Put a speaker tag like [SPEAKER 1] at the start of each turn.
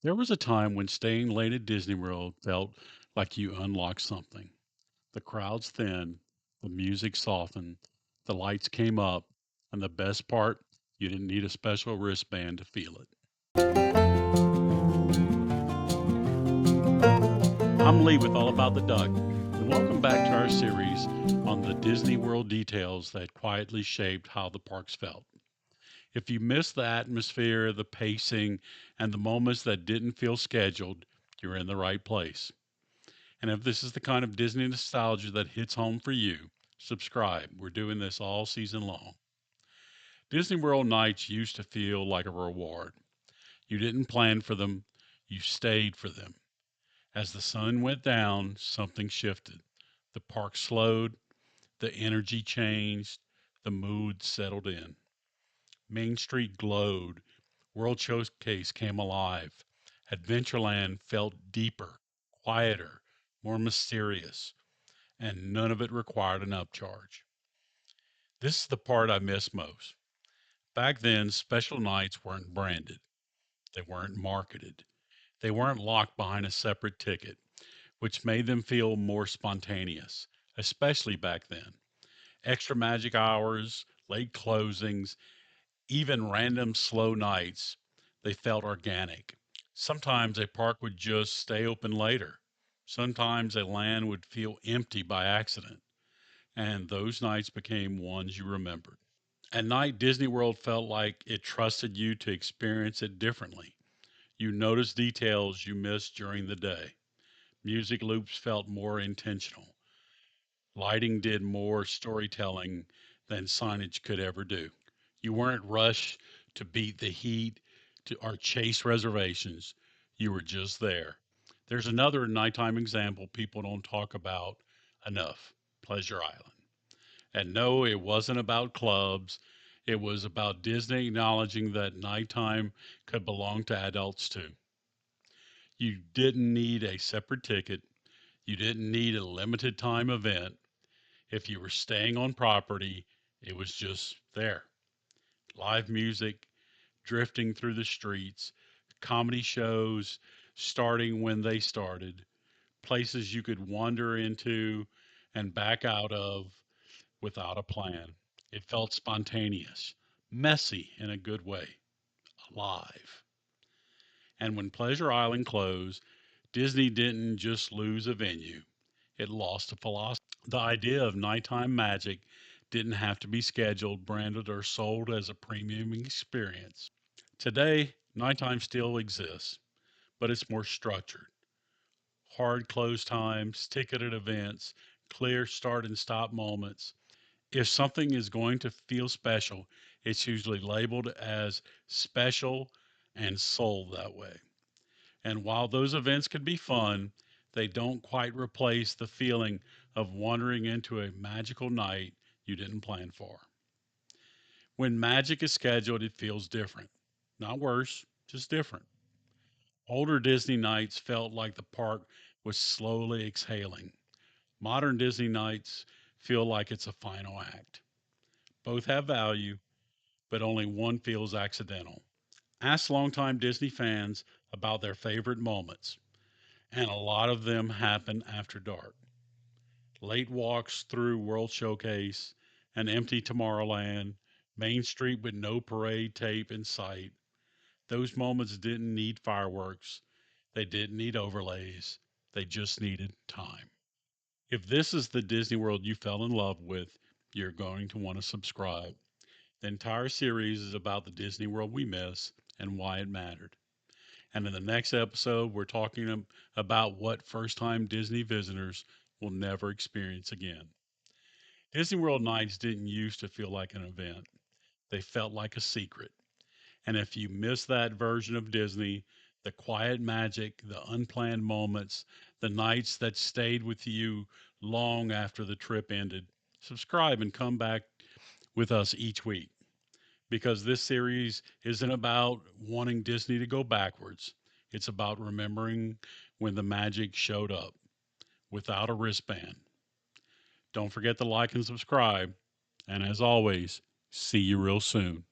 [SPEAKER 1] There was a time when staying late at Disney World felt like you unlocked something. The crowds thinned, the music softened, the lights came up, and the best part, you didn't need a special wristband to feel it. I'm Lee with All About the Duck, and welcome back to our series on the Disney World details that quietly shaped how the parks felt. If you missed the atmosphere, the pacing, and the moments that didn't feel scheduled, you're in the right place. And if this is the kind of Disney nostalgia that hits home for you, subscribe. We're doing this all season long. Disney World nights used to feel like a reward. You didn't plan for them, you stayed for them. As the sun went down, something shifted. The park slowed, the energy changed, the mood settled in. Main Street glowed, World Showcase came alive. Adventureland felt deeper, quieter, more mysterious, and none of it required an upcharge. This is the part I miss most. Back then, special nights weren't branded, they weren't marketed, they weren't locked behind a separate ticket, which made them feel more spontaneous, especially back then. Extra magic hours, late closings, even random slow nights, they felt organic. Sometimes a park would just stay open later. Sometimes a land would feel empty by accident. And those nights became ones you remembered. At night, Disney World felt like it trusted you to experience it differently. You noticed details you missed during the day. Music loops felt more intentional. Lighting did more storytelling than signage could ever do. You weren't rushed to beat the heat or chase reservations. You were just there. There's another nighttime example people don't talk about enough: Pleasure Island. And no, it wasn't about clubs. It was about Disney acknowledging that nighttime could belong to adults too. You didn't need a separate ticket. You didn't need a limited time event. If you were staying on property, it was just there. Live music drifting through the streets, comedy shows starting when they started, places you could wander into and back out of without a plan. It felt spontaneous, messy in a good way, alive. And when Pleasure Island closed, Disney didn't just lose a venue, it lost a philosophy. The idea of nighttime magic didn't have to be scheduled, branded, or sold as a premium experience. Today, nighttime still exists, but it's more structured. Hard close times, ticketed events, clear start and stop moments. If something is going to feel special, it's usually labeled as special and sold that way. And while those events can be fun, they don't quite replace the feeling of wandering into a magical night you didn't plan for. When magic is scheduled, it feels different. Not worse, just different. Older Disney nights felt like the park was slowly exhaling. Modern Disney nights feel like it's a final act. Both have value, but only one feels accidental. Ask longtime Disney fans about their favorite moments, and a lot of them happen after dark. Late walks through World Showcase, an empty Tomorrowland, Main Street with no parade tape in sight. Those moments didn't need fireworks, they didn't need overlays, they just needed time. If this is the Disney World you fell in love with, you're going to want to subscribe. The entire series is about the Disney World we miss and why it mattered. And in the next episode, we're talking about what first time Disney visitors will never experience again. Disney World nights didn't used to feel like an event, they felt like a secret. And if you miss that version of Disney, the quiet magic, the unplanned moments, the nights that stayed with you long after the trip ended, subscribe and come back with us each week, because this series isn't about wanting Disney to go backwards. It's about remembering when the magic showed up without a wristband. Don't forget to like and subscribe. And as always, see you real soon.